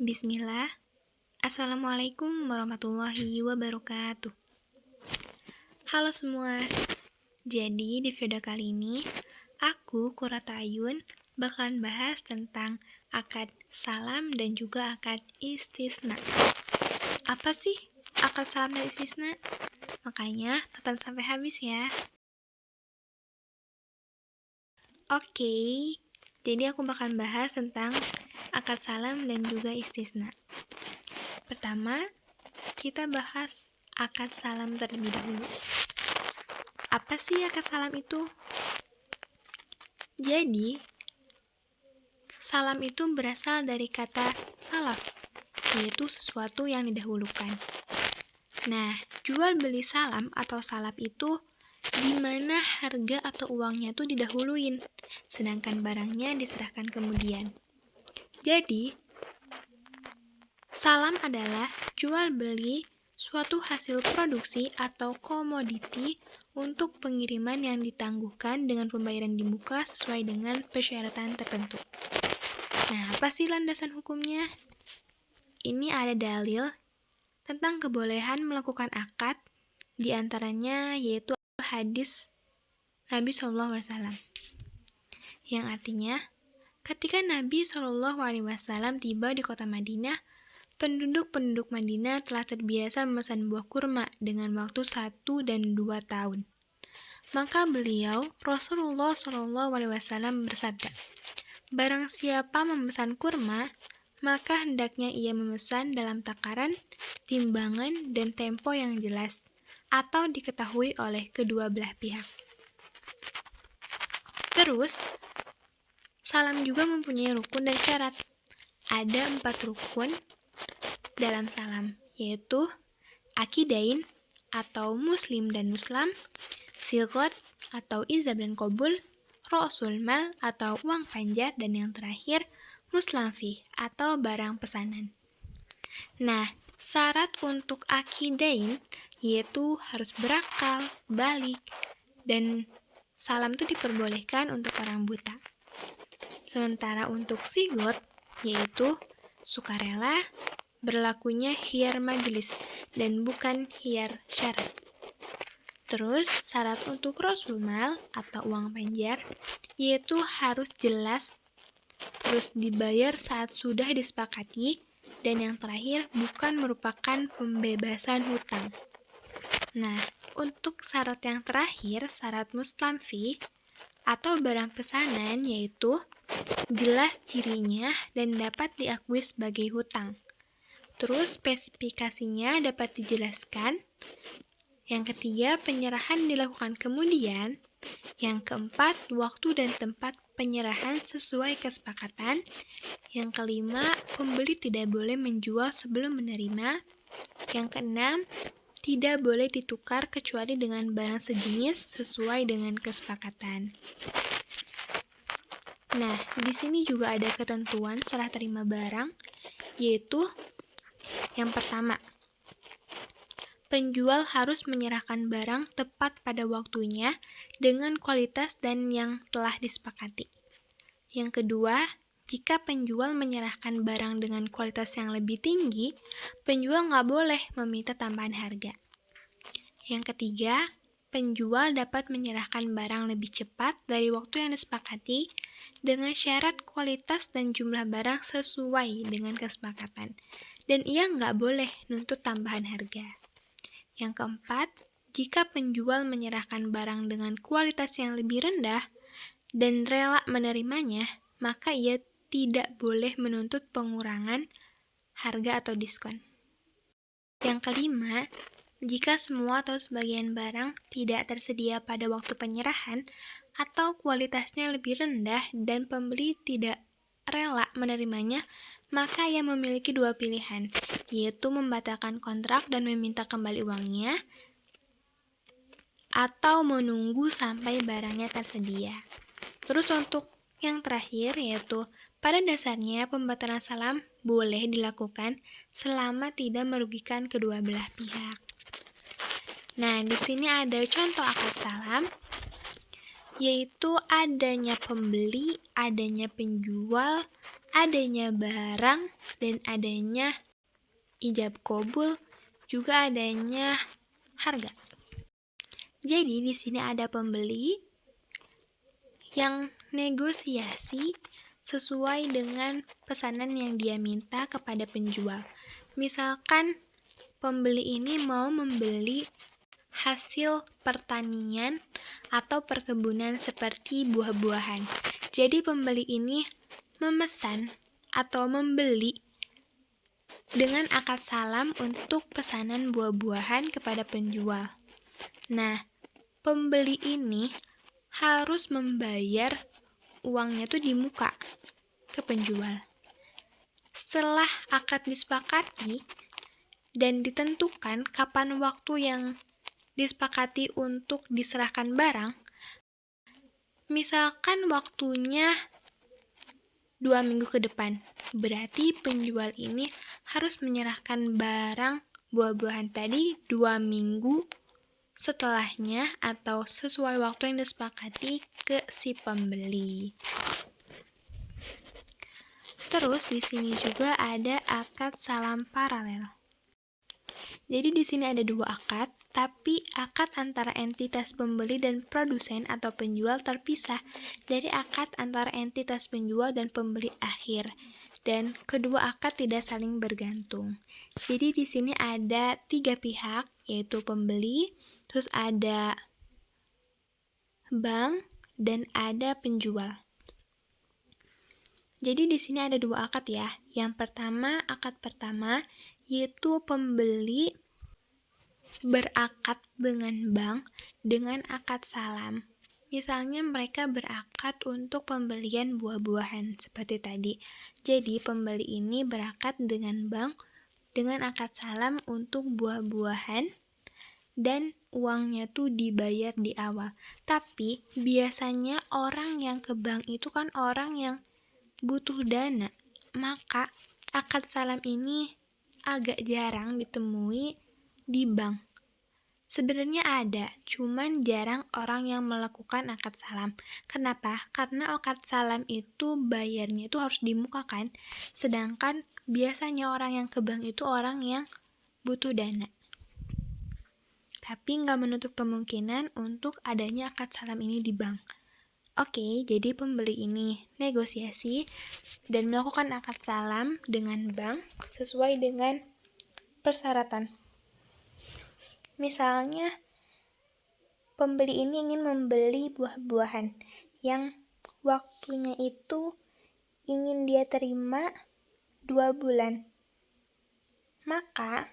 Bismillah. Assalamualaikum warahmatullahi wabarakatuh. Halo semua. Jadi di video kali ini aku, Qurrata Ayun, bakalan bahas tentang akad salam dan juga akad istisna. Apa sih akad salam dan istisna? Makanya tonton sampai habis ya. Oke, jadi aku bakalan bahas tentang akad salam dan juga istisna. Pertama, kita bahas akad salam terlebih dahulu. Apa sih akad salam itu? Jadi, salam itu berasal dari kata salaf, yaitu sesuatu yang didahulukan. Nah, jual beli salam atau salaf itu di mana harga atau uangnya itu didahuluin, sedangkan barangnya diserahkan kemudian. Jadi, salam adalah jual beli suatu hasil produksi atau komoditi untuk pengiriman yang ditangguhkan dengan pembayaran di muka sesuai dengan persyaratan tertentu. Nah, apa sih landasan hukumnya? Ini ada dalil tentang kebolehan melakukan akad, di antaranya yaitu hadis Nabi SAW, yang artinya, ketika Nabi SAW tiba di kota Madinah, penduduk-penduduk Madinah telah terbiasa memesan buah kurma dengan waktu 1 dan 2 tahun. Maka beliau, Rasulullah SAW bersabda, barang siapa memesan kurma, maka hendaknya ia memesan dalam takaran, timbangan, dan tempo yang jelas, atau diketahui oleh kedua belah pihak. Terus, salam juga mempunyai rukun dan syarat. Ada 4 rukun dalam salam, yaitu akidain atau muslim dan muslam, silgot atau izab dan qabul, ra'sul mal atau uang panjar, dan yang terakhir muslamfi atau barang pesanan. Nah, syarat untuk akidain yaitu harus berakal, balik, dan salam itu diperbolehkan untuk orang buta. Sementara untuk sigot yaitu sukarela, berlakunya khiyar majelis dan bukan khiyar syarat. Terus syarat untuk ra'sul mal atau uang panjar yaitu harus jelas, terus dibayar saat sudah disepakati, dan yang terakhir bukan merupakan pembebasan hutang. Nah, untuk syarat yang terakhir, syarat mustamfi atau barang pesanan yaitu jelas cirinya dan dapat diakui sebagai hutang. Terus spesifikasinya dapat dijelaskan. Yang ketiga, penyerahan dilakukan kemudian. Yang keempat, waktu dan tempat penyerahan sesuai kesepakatan. Yang kelima, pembeli tidak boleh menjual sebelum menerima. Yang keenam, tidak boleh ditukar kecuali dengan barang sejenis sesuai dengan kesepakatan. Nah, di sini juga ada ketentuan serah terima barang, yaitu yang pertama, penjual harus menyerahkan barang tepat pada waktunya dengan kualitas dan yang telah disepakati. Yang kedua, jika penjual menyerahkan barang dengan kualitas yang lebih tinggi, penjual nggak boleh meminta tambahan harga. Yang ketiga, penjual dapat menyerahkan barang lebih cepat dari waktu yang disepakati dengan syarat kualitas dan jumlah barang sesuai dengan kesepakatan, dan ia nggak boleh nuntut tambahan harga. Yang keempat, jika penjual menyerahkan barang dengan kualitas yang lebih rendah dan rela menerimanya, maka ia tidak boleh menuntut pengurangan harga atau diskon. Yang kelima, jika semua atau sebagian barang tidak tersedia pada waktu penyerahan atau kualitasnya lebih rendah dan pembeli tidak rela menerimanya, maka ia memiliki 2 pilihan, yaitu membatalkan kontrak dan meminta kembali uangnya, atau menunggu sampai barangnya tersedia. Terus untuk yang terakhir yaitu pada dasarnya pembatalan salam boleh dilakukan selama tidak merugikan kedua belah pihak. Nah, di sini ada contoh akad salam, yaitu adanya pembeli, adanya penjual, adanya barang dan adanya ijab kabul, juga adanya harga. Jadi di sini ada pembeli yang negosiasi sesuai dengan pesanan yang dia minta kepada penjual. Misalkan pembeli ini mau membeli hasil pertanian atau perkebunan seperti buah-buahan. Jadi pembeli ini memesan atau membeli dengan akad salam untuk pesanan buah-buahan kepada penjual. Nah, pembeli ini harus membayar uangnya tuh di muka ke penjual. Setelah akad disepakati dan ditentukan kapan waktu yang disepakati untuk diserahkan barang, misalkan waktunya 2 minggu ke depan, berarti penjual ini harus menyerahkan barang buah-buahan tadi 2 minggu setelahnya atau sesuai waktu yang disepakati ke si pembeli. Terus di sini juga ada akad salam paralel. Jadi di sini ada 2 akad, tapi akad antara entitas pembeli dan produsen atau penjual terpisah dari akad antara entitas penjual dan pembeli akhir. Dan kedua akad tidak saling bergantung. Jadi di sini ada 3 pihak, yaitu pembeli, terus ada bank, dan ada penjual. Jadi di sini ada 2 akad ya. Yang pertama, akad pertama yaitu pembeli berakad dengan bank dengan akad salam. Misalnya mereka berakad untuk pembelian buah-buahan seperti tadi. Jadi pembeli ini berakad dengan bank dengan akad salam untuk buah-buahan dan uangnya tuh dibayar di awal. Tapi biasanya orang yang ke bank itu kan orang yang butuh dana. Maka akad salam ini agak jarang ditemui di bank. Sebenarnya ada, cuman jarang orang yang melakukan akad salam. Kenapa? Karena akad salam itu bayarnya itu harus dimukakan, sedangkan biasanya orang yang ke bank itu orang yang butuh dana. Tapi nggak menutup kemungkinan untuk adanya akad salam ini di bank. Oke, jadi pembeli ini negosiasi dan melakukan akad salam dengan bank sesuai dengan persyaratan. Misalnya, pembeli ini ingin membeli buah-buahan yang waktunya itu ingin dia terima 2 bulan. Maka,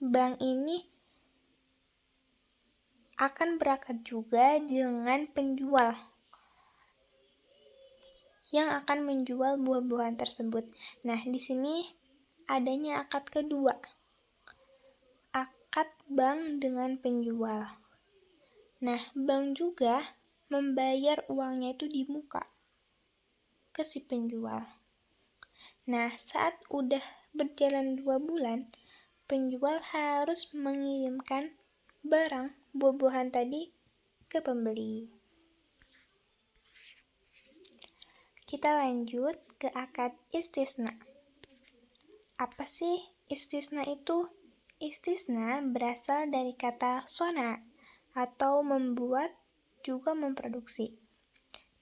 bank ini akan berakad juga dengan penjual yang akan menjual buah-buahan tersebut. Nah, di sini adanya akad kedua. Akad bank dengan penjual. Nah, bank juga membayar uangnya itu di muka ke si penjual. Nah, saat udah berjalan 2 bulan, penjual harus mengirimkan barang buah-buahan tadi ke pembeli. Kita lanjut ke akad istisna. Apa sih istisna itu? Istisna berasal dari kata sona atau membuat juga memproduksi.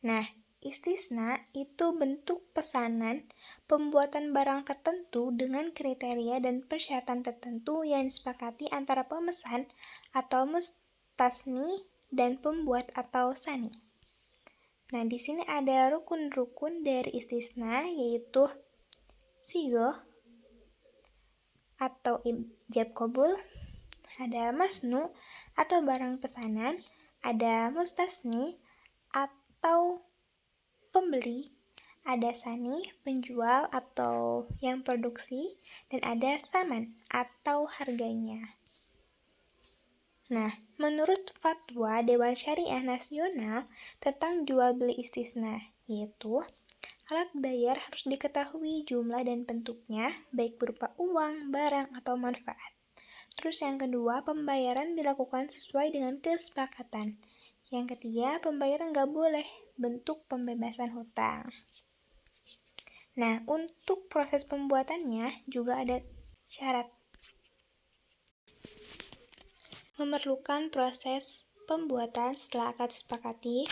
Nah, istisna itu bentuk pesanan pembuatan barang tertentu dengan kriteria dan persyaratan tertentu yang disepakati antara pemesan atau mustasni dan pembuat atau sani. Nah, di sini ada rukun-rukun dari istisna yaitu sigoh atau ijab kabul, ada masnu atau barang pesanan, ada mustasni atau pembeli, ada sani penjual atau yang produksi, dan ada thaman atau harganya. Nah, menurut fatwa Dewan Syariah Nasional tentang jual beli istisna, yaitu alat bayar harus diketahui jumlah dan bentuknya, baik berupa uang, barang, atau manfaat. Terus yang kedua, pembayaran dilakukan sesuai dengan kesepakatan. Yang ketiga, pembayaran nggak boleh bentuk pembebasan hutang. Nah, untuk proses pembuatannya juga ada syarat. Memerlukan proses pembuatan setelah akad disepakati,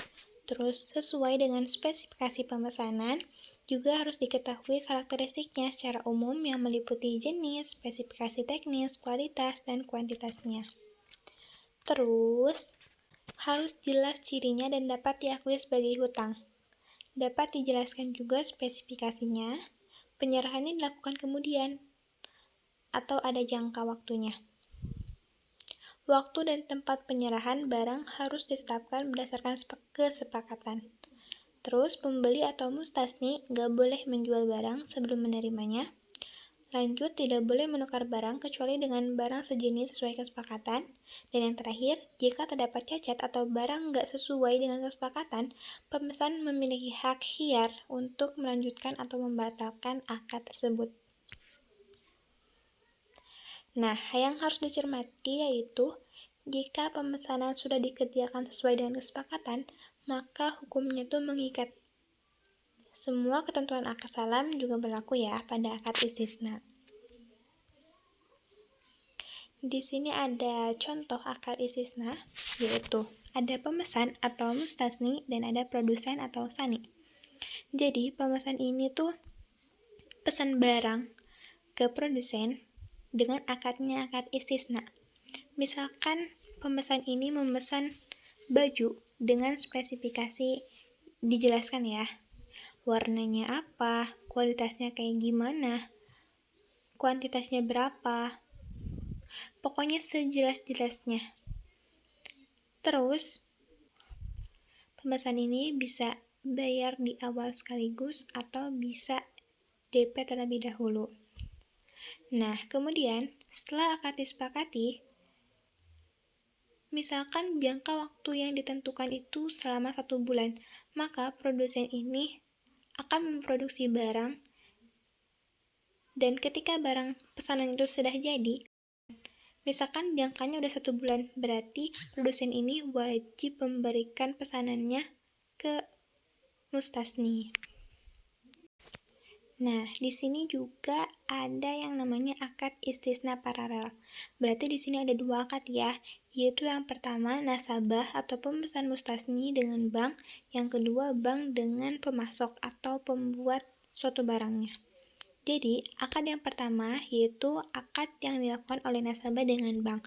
terus sesuai dengan spesifikasi pemesanan, juga harus diketahui karakteristiknya secara umum yang meliputi jenis, spesifikasi teknis, kualitas, dan kuantitasnya. Terus, harus jelas cirinya dan dapat diakui sebagai hutang. Dapat dijelaskan juga spesifikasinya, penyerahannya dilakukan kemudian, atau ada jangka waktunya. Waktu dan tempat penyerahan barang harus ditetapkan berdasarkan kesepakatan. Terus, pembeli atau mustasni nggak boleh menjual barang sebelum menerimanya. Lanjut, tidak boleh menukar barang kecuali dengan barang sejenis sesuai kesepakatan. Dan yang terakhir, jika terdapat cacat atau barang nggak sesuai dengan kesepakatan, pemesan memiliki hak khiar untuk melanjutkan atau membatalkan akad tersebut. Nah, yang harus dicermati yaitu, jika pemesanan sudah dikerjakan sesuai dengan kesepakatan, maka hukumnya itu mengikat. Semua ketentuan akad salam juga berlaku ya pada akad istisna. Di sini ada contoh akad istisna, yaitu ada pemesan atau mustasni dan ada produsen atau sani. Jadi, pemesan ini tuh pesan barang ke produsen dengan akadnya akad istisna. Misalkan pemesan ini memesan baju dengan spesifikasi dijelaskan ya, warnanya apa, kualitasnya kayak gimana, kuantitasnya berapa, pokoknya sejelas-jelasnya. Terus, pemesan ini bisa bayar di awal sekaligus atau bisa DP terlebih dahulu. Nah, kemudian setelah akad disepakati, misalkan jangka waktu yang ditentukan itu selama 1 bulan, maka produsen ini akan memproduksi barang, dan ketika barang pesanan itu sudah jadi, misalkan jangkanya udah 1 bulan, berarti produsen ini wajib memberikan pesanannya ke mustasni. Nah, di sini juga ada yang namanya akad istisna paralel. Berarti di sini ada 2 akad ya, yaitu yang pertama nasabah atau pemesan mustasni dengan bank, yang kedua bank dengan pemasok atau pembuat suatu barangnya. Jadi, akad yang pertama yaitu akad yang dilakukan oleh nasabah dengan bank.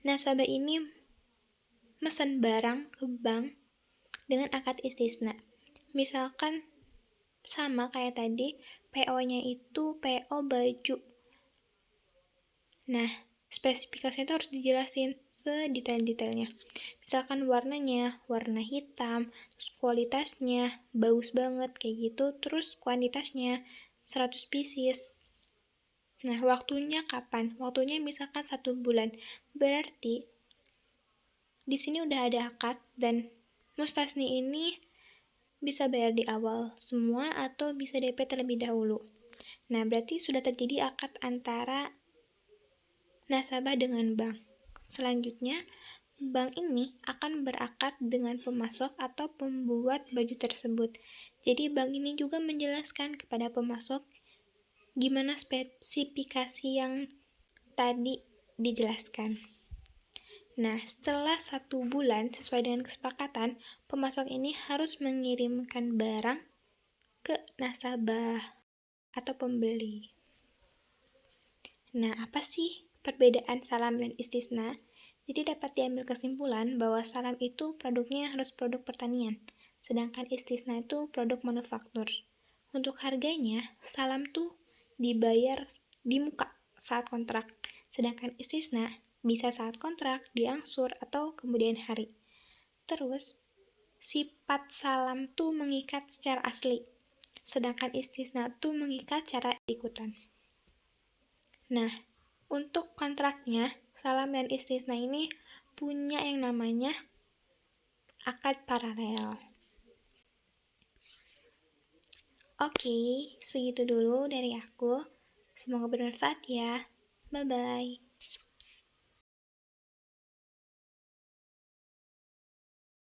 Nasabah ini mesen barang ke bank dengan akad istisna. Misalkan sama kayak tadi, PO-nya itu PO baju. Nah, spesifikasinya itu harus dijelasin sedetail-detailnya. Misalkan warnanya, warna hitam, terus kualitasnya, bagus banget kayak gitu, terus kuantitasnya 100 pieces. Nah, waktunya kapan? Waktunya misalkan 1 bulan. Berarti, di sini udah ada akad dan mustasni ini bisa bayar di awal semua atau bisa DP terlebih dahulu. Nah, berarti sudah terjadi akad antara nasabah dengan bank. Selanjutnya, bank ini akan berakad dengan pemasok atau pembuat baju tersebut. Jadi, bank ini juga menjelaskan kepada pemasok gimana spesifikasi yang tadi dijelaskan. Nah, setelah 1 bulan sesuai dengan kesepakatan, pemasok ini harus mengirimkan barang ke nasabah atau pembeli. Nah, apa sih perbedaan salam dan istisna? Jadi dapat diambil kesimpulan bahwa salam itu produknya harus produk pertanian, sedangkan istisna itu produk manufaktur. Untuk harganya, salam tuh dibayar di muka saat kontrak, sedangkan istisna bisa saat kontrak, diangsur, atau kemudian hari. Terus, sifat salam tuh mengikat secara asli, sedangkan istisna tuh mengikat secara ikutan. Nah, untuk kontraknya, salam dan istisna ini punya yang namanya akad paralel. Oke, segitu dulu dari aku. Semoga bermanfaat ya. Bye-bye.